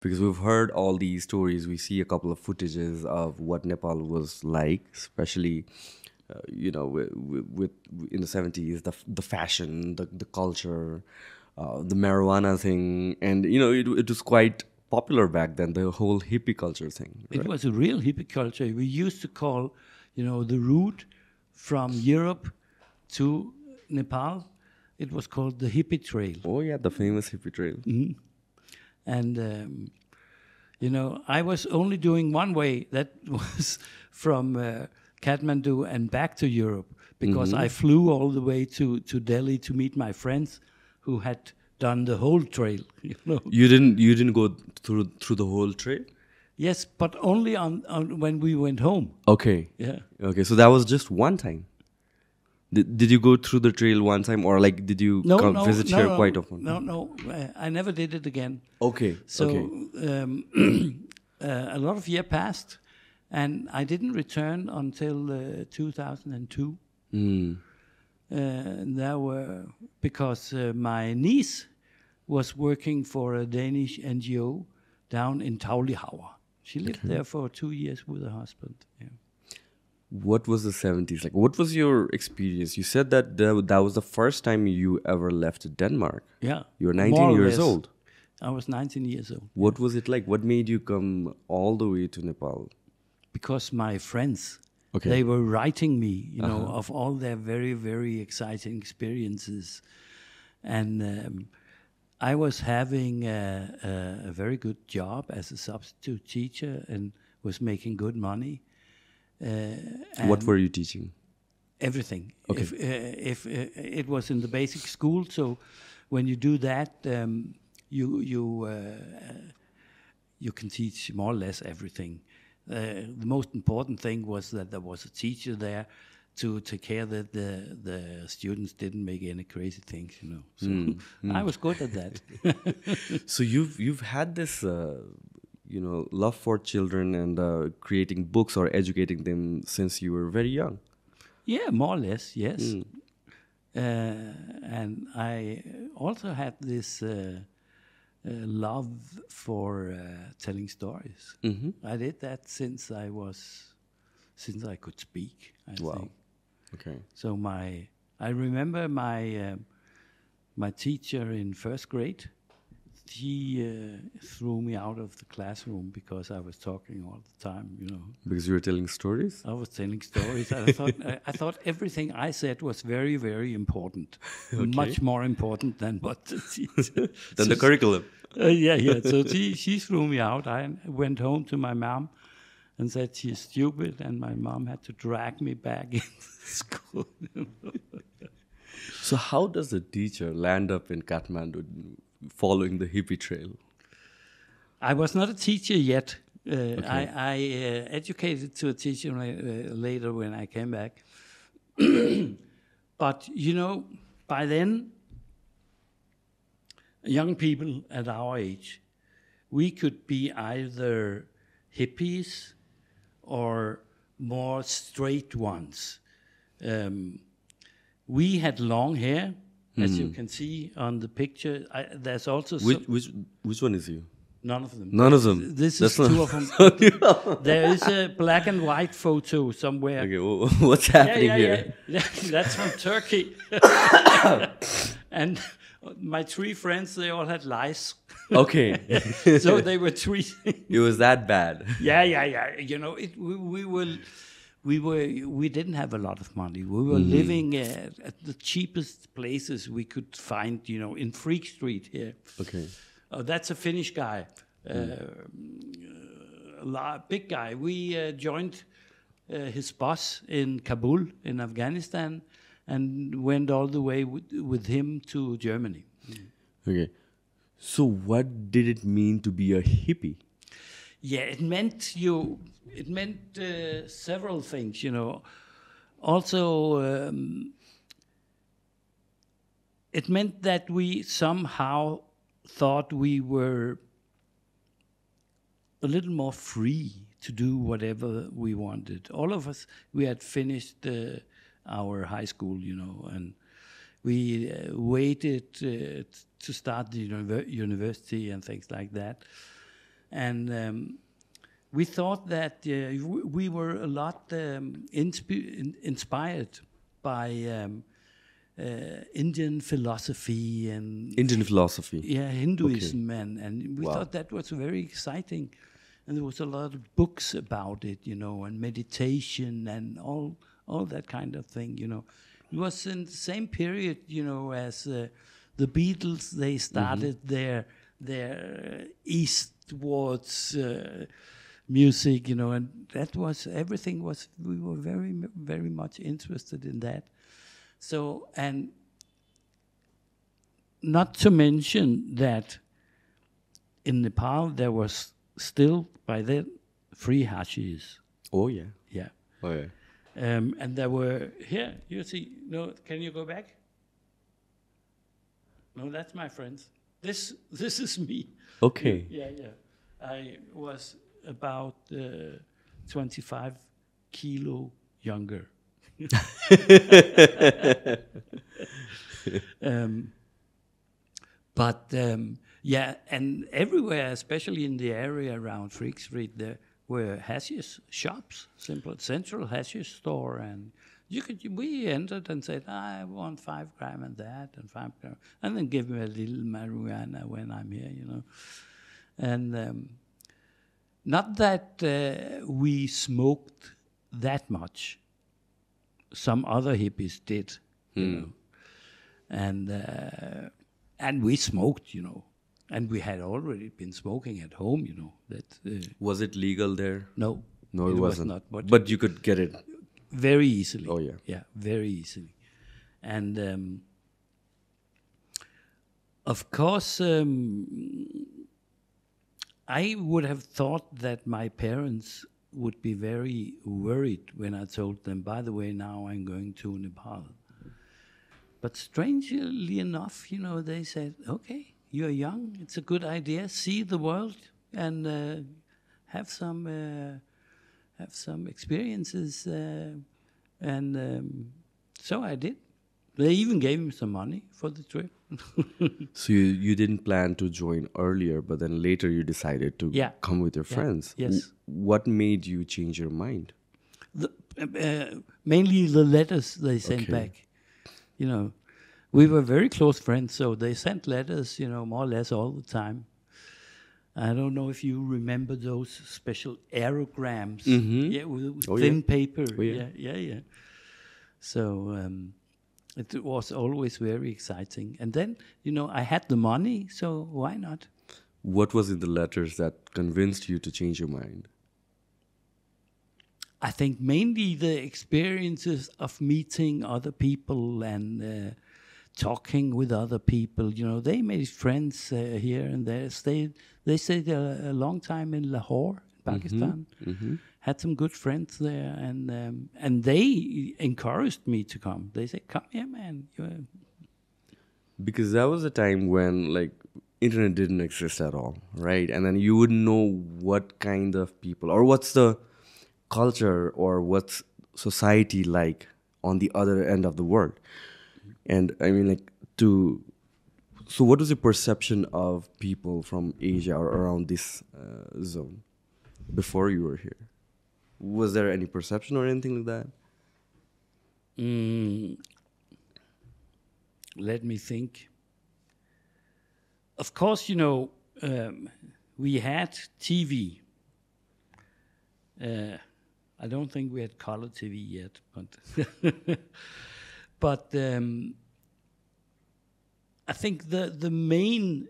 Because we've heard all these stories. We see a couple of footages of what Nepal was like, especially, with in the 70s, the fashion, the culture, the marijuana thing. And, it was quite popular back then, the whole hippie culture thing. It Right? was a real hippie culture. We used to call, the route from Europe to Nepal, it was called the Hippie Trail. Oh, yeah, the famous hippie trail. And, I was only doing one way, that was from Kathmandu and back to Europe, because I flew all the way to Delhi to meet my friends who had done the whole trail. You didn't go through the whole trail? Yes, but only on when we went home. Okay. Yeah. Okay, so that was just one time. Did you go through the trail one time, or like did you visit here quite often? No. I never did it again. Okay. So okay. A lot of year passed, and I didn't return until 2002. There were because my niece was working for a Danish NGO down in Taulihauer. She lived there for 2 years with her husband. Yeah. What was the 70s like? What was your experience? You said that that was the first time you ever left Denmark. Yeah. You were More 19 or years less. old. I was 19 years old. What was it like? What made you come all the way to Nepal? Because my friends, Okay. they were writing me, of all their very, very exciting experiences. And I was having a very good job as a substitute teacher and was making good money. What were you teaching? Everything. Okay. If it was in the basic school, so when you do that, you can teach more or less everything. The most important thing was that there was a teacher there to take care that the students didn't make any crazy things, So I was good at that. So you've had this, love for children and creating books or educating them since you were very young. Yeah, more or less, yes. And I also had this love for telling stories. I did that since I could speak, I think. Okay. So I remember my teacher in first grade. He threw me out of the classroom because I was talking all the time. Because you were telling stories? I was telling stories. And I thought everything I said was very, very important, much more important than what the teacher. Than the curriculum. Yeah. So she threw me out. I went home to my mom and said she's stupid, and my mom had to drag me back into school. So how does a teacher land up in Kathmandu following the hippie trail? I was not a teacher yet. I educated to a teacher later when I came back. But, by then, young people at our age, we could be either hippies or more straight ones. We had long hair, as you can see on the picture. There's also Which one is you? none of them. None of them. This is two of them. There is a black and white photo somewhere. Okay, what's happening here? Yeah. That's from Turkey. And my three friends, they all had lice. Okay. So they were treating. It was that bad. Yeah. We didn't have a lot of money. We were living at the cheapest places we could find, in Freak Street here. Okay. Oh, that's a Finnish guy, big guy. We joined his boss in Kabul, in Afghanistan, and went all the way with him to Germany. Okay. So what did it mean to be a hippie? Yeah, it meant several things, Also, it meant that we somehow thought we were a little more free to do whatever we wanted. All of us, we had finished our high school, and we waited to start the university and things like that. And we thought that we were a lot inspired by Indian philosophy and Indian philosophy. yeah, Hinduism, and we thought that was very exciting, and there was a lot of books about it, you know, and meditation and all that kind of thing, you know. It was in the same period, you know, as the Beatles. They started their eastwards music, you know, and that was everything was. We were very very much interested in that. So, and not to mention that in Nepal there was still by then free hashish. Oh yeah. Yeah. Oh yeah. And there were here. You see? No, can you go back? No, that's my friends. This is me. Okay. Yeah. I was about 25 kilo younger. Yeah, and everywhere, especially in the area around Freak Street, there were hashish shops, simple central hashish store, and we entered and said, I want 5 gram and that, and 5 gram, and then give me a little marijuana when I'm here, you know, and not that we smoked that much. Some other hippies did, you know, and we smoked, you know, and we had already been smoking at home, you know. That was it legal there? No, no, it wasn't. Was not. But you could get it very easily. Oh yeah, yeah, very easily, and of course, I would have thought that my parents would be very worried when I told them, by the way, now I'm going to Nepal. But strangely enough, you know, they said, okay, you're young, it's a good idea, see the world and have some experiences. So I did. They even gave me some money for the trip. So you didn't plan to join earlier, but then later you decided to come with your friends. Yes. What made you change your mind? Mainly the letters they sent back. You know, we were very close friends, so they sent letters, you know, more or less all the time. I don't know if you remember those special aerograms. Yeah, with thin paper. Oh, yeah. Yeah. So it was always very exciting. And then, you know, I had the money, so why not? What was in the letters that convinced you to change your mind? I think mainly the experiences of meeting other people and talking with other people. You know, they made friends here and there. They stayed a long time in Lahore, Pakistan. Had some good friends there, and they encouraged me to come. They said, "Come here, man." Because that was a time when like internet didn't exist at all, right? And then you wouldn't know what kind of people or what's the culture or what's society like on the other end of the world. And I mean, like so what was your perception of people from Asia or around this zone before you were here? Was there any perception or anything like that? Let me think. Of course, you know, we had TV. I don't think we had color TV yet, but I think the main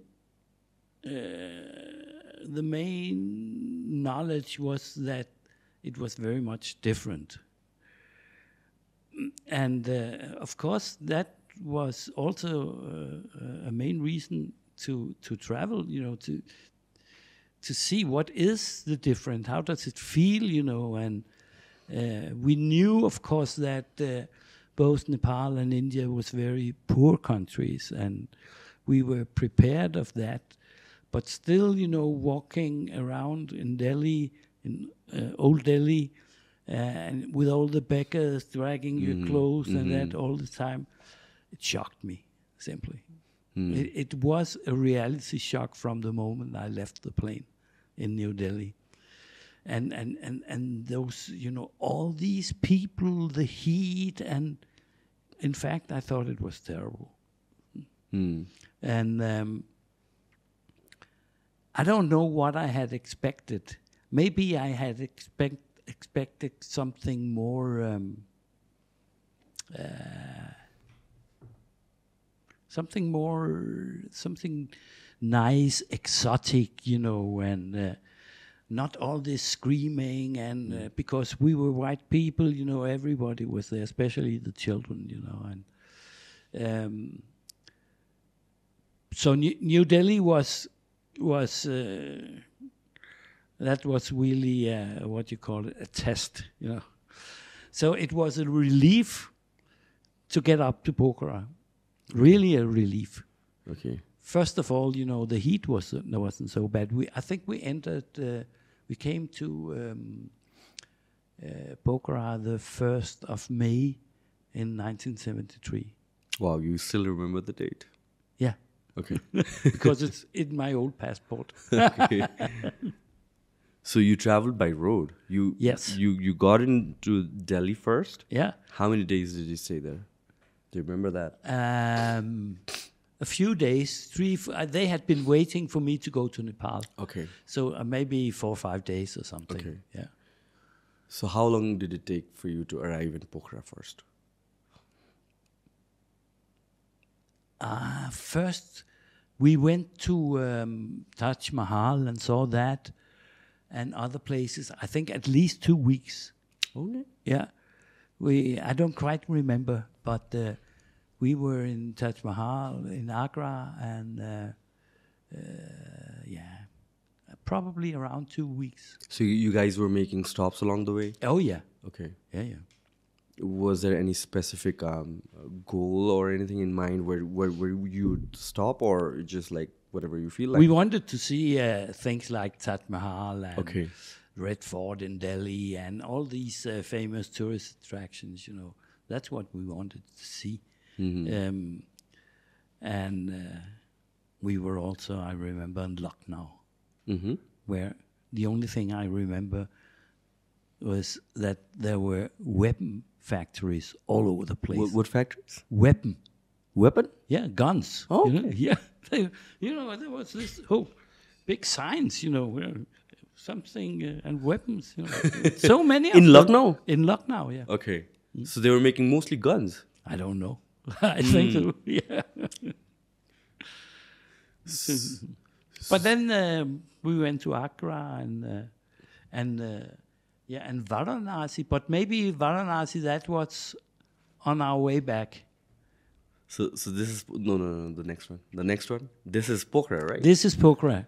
knowledge was that it was very much different, and of course that was also a main reason to travel. You know, to see what is the different, how does it feel, you know, and we knew, of course, that both Nepal and India was very poor countries, and we were prepared of that. But still, you know, walking around in Delhi, in old Delhi, and with all the beggars dragging your clothes and that all the time, it shocked me, simply. It was a reality shock from the moment I left the plane. in New Delhi. And those, all these people, the heat, and in fact, I thought it was terrible. And I don't know what I had expected. Maybe I had expected something more, something nice, exotic, and not all this screaming. And because we were white people, everybody was there, especially the children, and so New Delhi was that was really what you call it, a test, So it was a relief to get up to Pokhara, really a relief. Okay. First of all, the heat wasn't so bad. I think we came to Pokhara the 1st of May in 1973. Wow, you still remember the date? Yeah. Okay. Because it's in my old passport. Okay. So you traveled by road. Yes. You got into Delhi first? Yeah. How many days did you stay there? Do you remember that? A few days, they had been waiting for me to go to Nepal. Okay. So maybe 4 or 5 days or something. Okay. Yeah. So how long did it take for you to arrive in Pokhara first? First, we went to Taj Mahal and saw that, and other places. I think at least 2 weeks. Okay. Yeah. I don't quite remember, but we were in Taj Mahal in Agra, and probably around 2 weeks. So you guys were making stops along the way? Oh yeah. Okay. Yeah. Was there any specific goal or anything in mind where you would stop, or just like whatever you feel like? We wanted to see things like Taj Mahal and Okay. Red Fort in Delhi and all these famous tourist attractions. That's what we wanted to see. Mm-hmm. And we were also, I remember, in Lucknow, where the only thing I remember was that there were weapon factories all over the place. What factories? Weapon? Yeah, guns. Oh, okay. Yeah. There was this big signs, where something and weapons. So many of In them. Lucknow? In Lucknow, yeah. Okay. So they were making mostly guns. I don't know. I think so. Yeah. But then we went to Agra and Varanasi. But maybe Varanasi, that was on our way back. So this is no the next one. The next one. This is Pokhara, right? This is Pokhara.